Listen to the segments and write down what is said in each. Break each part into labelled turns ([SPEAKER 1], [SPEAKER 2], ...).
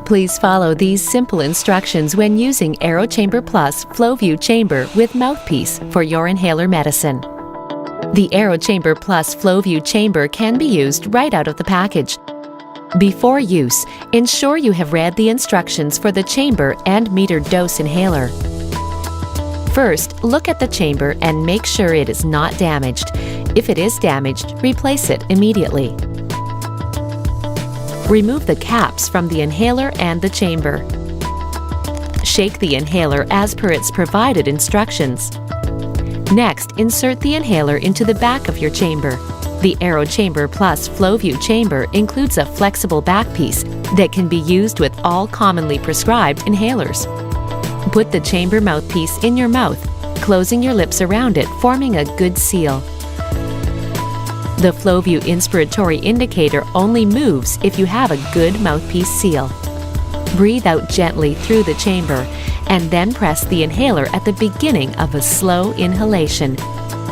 [SPEAKER 1] Please follow these simple instructions when using AeroChamberPlus FlowView Chamber with Mouthpiece for your inhaler medicine. The AeroChamberPlus FlowView Chamber can be used right out of the package. Before use, ensure you have read the instructions for the chamber and metered dose inhaler. First, look at the chamber and make sure it is not damaged. If it is damaged, replace it immediately. Remove the caps from the inhaler and the chamber. Shake the inhaler as per its provided instructions. Next, insert the inhaler into the back of your chamber. The AeroChamberPlus FlowView Chamber includes a flexible back piece that can be used with all commonly prescribed inhalers. Put the chamber mouthpiece in your mouth, closing your lips around it, forming a good seal. The FlowView inspiratory indicator only moves if you have a good mouthpiece seal. Breathe out gently through the chamber and then press the inhaler at the beginning of a slow inhalation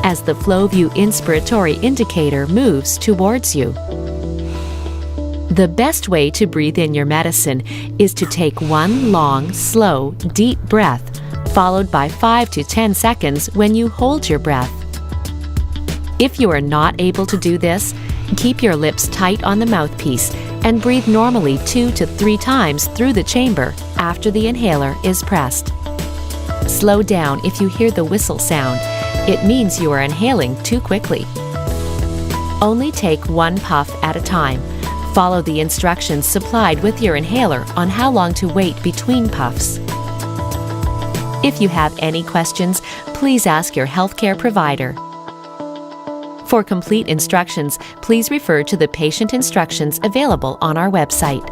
[SPEAKER 1] as the FlowView inspiratory indicator moves towards you. The best way to breathe in your medicine is to take one long, slow, deep breath, followed by 5 to 10 seconds when you hold your breath. If you are not able to do this, keep your lips tight on the mouthpiece and breathe normally 2 to 3 times through the chamber after the inhaler is pressed. Slow down if you hear the whistle sound. It means you are inhaling too quickly. Only take one puff at a time. Follow the instructions supplied with your inhaler on how long to wait between puffs. If you have any questions, please ask your healthcare provider. For complete instructions, please refer to the patient instructions available on our website.